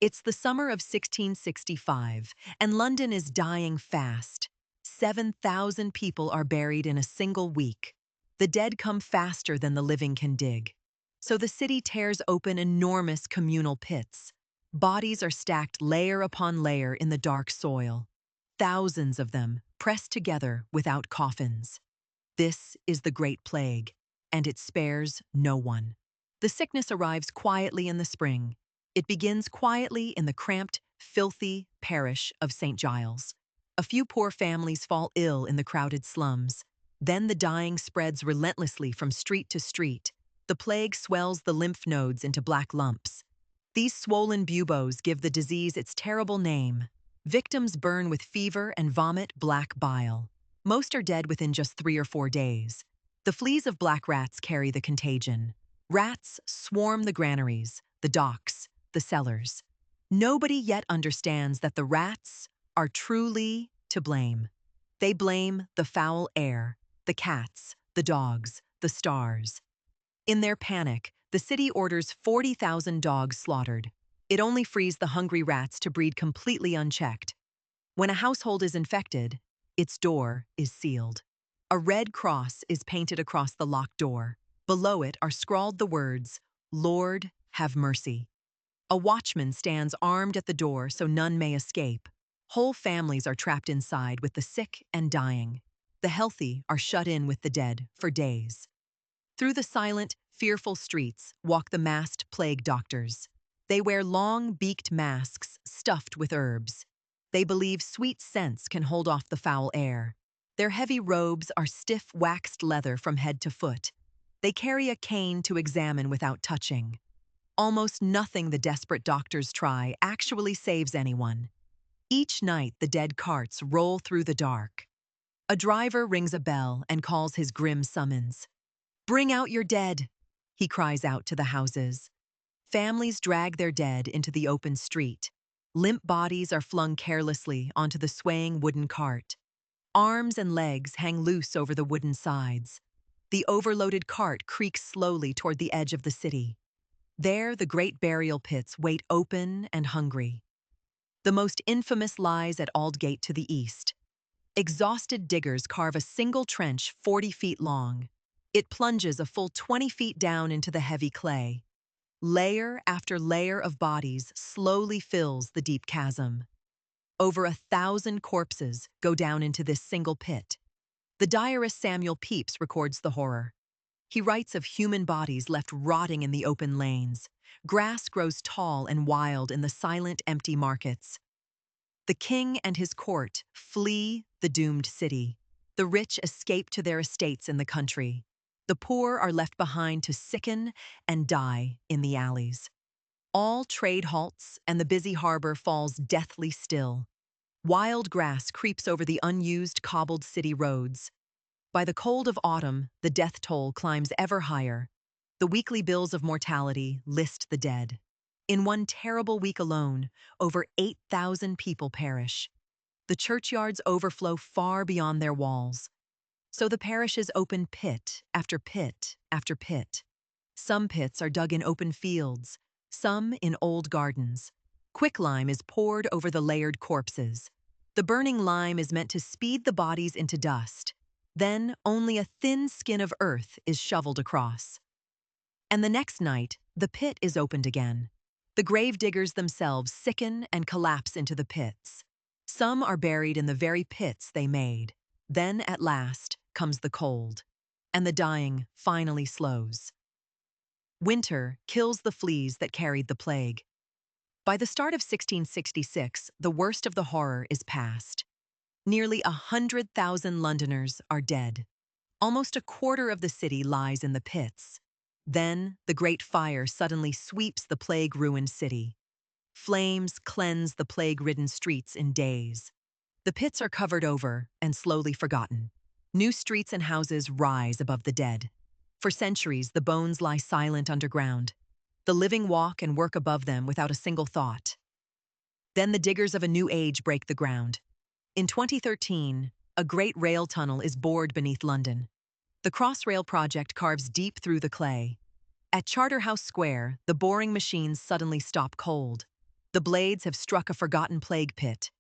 It's the summer of 1665, and London is dying fast. 7,000 people are buried in a single week. The dead come faster than the living can dig. So the city tears open enormous communal pits. Bodies are stacked layer upon layer in the dark soil. Thousands of them, pressed together without coffins. This is the Great Plague, and it spares no one. The sickness arrives quietly in the spring. It begins quietly in the cramped, filthy parish of St. Giles. A few poor families fall ill in the crowded slums. Then the dying spreads relentlessly from street to street. The plague swells the lymph nodes into black lumps. These swollen buboes give the disease its terrible name. Victims burn with fever and vomit black bile. Most are dead within just 3 or 4 days. The fleas of black rats carry the contagion. Rats swarm the granaries, the docks, the cellars. Nobody yet understands that the rats are truly to blame. They blame the foul air, the cats, the dogs, the stars. In their panic, the city orders 40,000 dogs slaughtered. It only frees the hungry rats to breed completely unchecked. When a household is infected, its door is sealed. A red cross is painted across the locked door. Below it are scrawled the words, "Lord, have mercy." A watchman stands armed at the door so none may escape. Whole families are trapped inside with the sick and dying. The healthy are shut in with the dead for days. Through the silent, fearful streets walk the masked plague doctors. They wear long, beaked masks stuffed with herbs. They believe sweet scents can hold off the foul air. Their heavy robes are stiff waxed leather from head to foot. They carry a cane to examine without touching. Almost nothing the desperate doctors try actually saves anyone. Each night the dead carts roll through the dark. A driver rings a bell and calls his grim summons. "Bring out your dead," he cries out to the houses. Families drag their dead into the open street. Limp bodies are flung carelessly onto the swaying wooden cart. Arms and legs hang loose over the wooden sides. The overloaded cart creaks slowly toward the edge of the city. There, the great burial pits wait open and hungry. The most infamous lies at Aldgate to the east. Exhausted diggers carve a single trench 40 feet long. It plunges a full 20 feet down into the heavy clay. Layer after layer of bodies slowly fills the deep chasm. Over 1,000 corpses go down into this single pit. The diarist Samuel Pepys records the horror. He writes of human bodies left rotting in the open lanes. Grass grows tall and wild in the silent, empty markets. The king and his court flee the doomed city. The rich escape to their estates in the country. The poor are left behind to sicken and die in the alleys. All trade halts and the busy harbor falls deathly still. Wild grass creeps over the unused cobbled city roads. By the cold of autumn, the death toll climbs ever higher. The weekly bills of mortality list the dead. In one terrible week alone, over 8,000 people perish. The churchyards overflow far beyond their walls. So the parishes open pit after pit after pit. Some pits are dug in open fields, some in old gardens. Quicklime is poured over the layered corpses. The burning lime is meant to speed the bodies into dust. Then only a thin skin of earth is shoveled across. And the next night, the pit is opened again. The grave diggers themselves sicken and collapse into the pits. Some are buried in the very pits they made. Then, at last, comes the cold, and the dying finally slows. Winter kills the fleas that carried the plague. By the start of 1666, the worst of the horror is past. Nearly 100,000 Londoners are dead. Almost a quarter of the city lies in the pits. Then, the Great Fire suddenly sweeps the plague-ruined city. Flames cleanse the plague-ridden streets in days. The pits are covered over and slowly forgotten. New streets and houses rise above the dead. For centuries, the bones lie silent underground. The living walk and work above them without a single thought. Then the diggers of a new age break the ground. In 2013, a great rail tunnel is bored beneath London. The Crossrail project carves deep through the clay. At Charterhouse Square, the boring machines suddenly stop cold. The blades have struck a forgotten plague pit.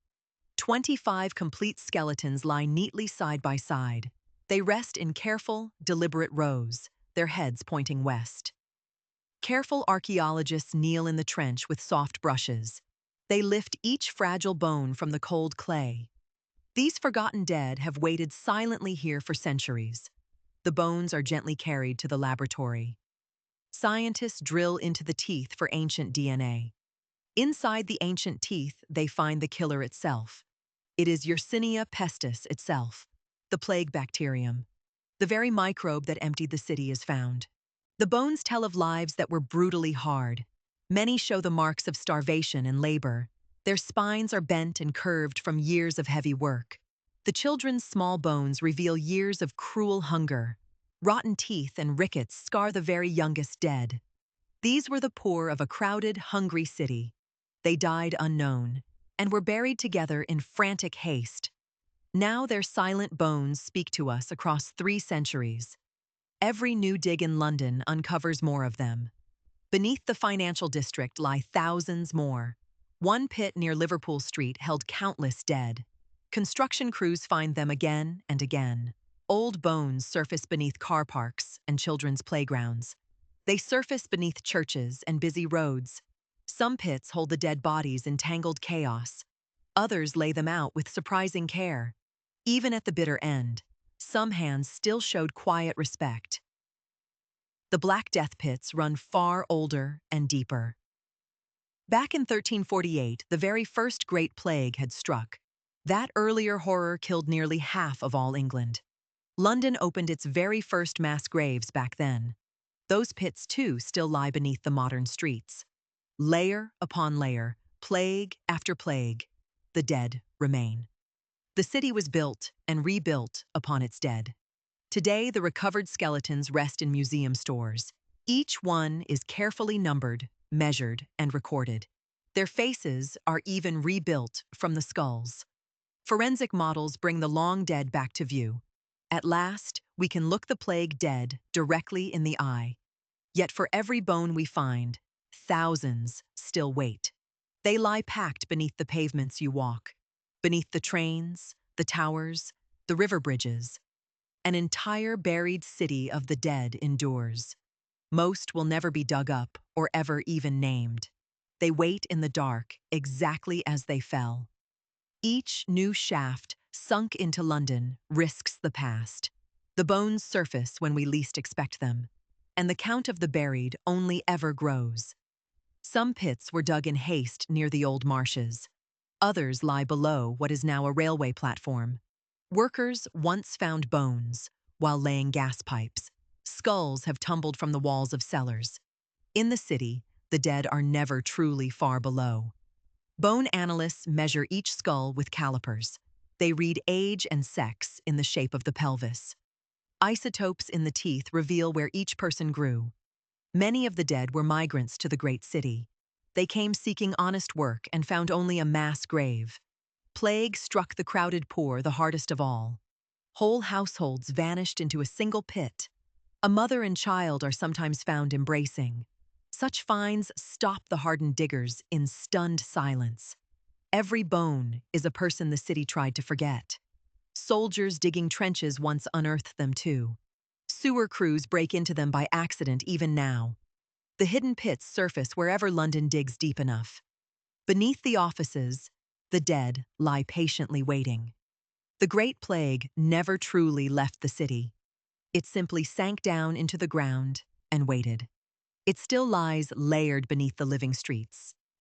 25 complete skeletons lie neatly side by side. They rest in careful, deliberate rows, their heads pointing west. Careful archaeologists kneel in the trench with soft brushes. They lift each fragile bone from the cold clay. These forgotten dead have waited silently here for centuries. The bones are gently carried to the laboratory. Scientists drill into the teeth for ancient DNA. Inside the ancient teeth, they find the killer itself. It is Yersinia pestis itself, the plague bacterium. The very microbe that emptied the city is found. The bones tell of lives that were brutally hard. Many show the marks of starvation and labor. Their spines are bent and curved from years of heavy work. The children's small bones reveal years of cruel hunger. Rotten teeth and rickets scar the very youngest dead. These were the poor of a crowded, hungry city. They died unknown and were buried together in frantic haste. Now their silent bones speak to us across 3 centuries. Every new dig in London uncovers more of them. Beneath the financial district lie thousands more. One pit near Liverpool Street held countless dead. Construction crews find them again and again. Old bones surface beneath car parks and children's playgrounds. They surface beneath churches and busy roads. Some pits hold the dead bodies in tangled chaos. Others lay them out with surprising care. Even at the bitter end, some hands still showed quiet respect. The Black Death pits run far older and deeper. Back in 1348, the very first Great Plague had struck. That earlier horror killed nearly half of all England. London opened its very first mass graves back then. Those pits, too, still lie beneath the modern streets. Layer upon layer, plague after plague, the dead remain. The city was built and rebuilt upon its dead. Today, the recovered skeletons rest in museum stores. Each one is carefully numbered, measured, and recorded. Their faces are even rebuilt from the skulls. Forensic models bring the long dead back to view. At last, we can look the plague dead directly in the eye. Yet for every bone we find, thousands still wait. They lie packed beneath the pavements you walk, beneath the trains, the towers, the river bridges. An entire buried city of the dead endures. Most will never be dug up or ever even named. They wait in the dark exactly as they fell. Each new shaft sunk into London risks the past. The bones surface when we least expect them, and the count of the buried only ever grows. Some pits were dug in haste near the old marshes. Others lie below what is now a railway platform. Workers once found bones while laying gas pipes. Skulls have tumbled from the walls of cellars. In the city, the dead are never truly far below. Bone analysts measure each skull with calipers. They read age and sex in the shape of the pelvis. Isotopes in the teeth reveal where each person grew. Many of the dead were migrants to the great city. They came seeking honest work and found only a mass grave. Plague struck the crowded poor the hardest of all. Whole households vanished into a single pit. A mother and child are sometimes found embracing. Such finds stop the hardened diggers in stunned silence. Every bone is a person the city tried to forget. Soldiers digging trenches once unearthed them too. Sewer crews break into them by accident even now. The hidden pits surface wherever London digs deep enough. Beneath the offices, the dead lie patiently waiting. The Great Plague never truly left the city. It simply sank down into the ground and waited. It still lies layered beneath the living streets,